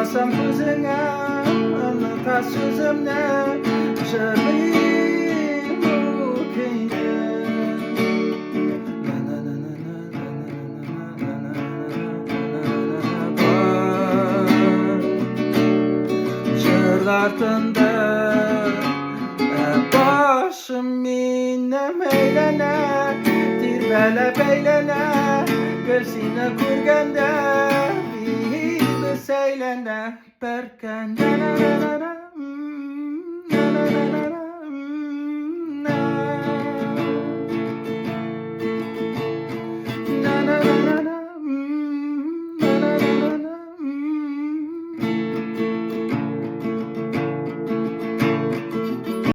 Anlasam sözüne, anlata sözümle, şerliyim bu keyne. Jırlartında başım minnem eylene, dirbele beylene, gözüne kurganda bir seylene, berken.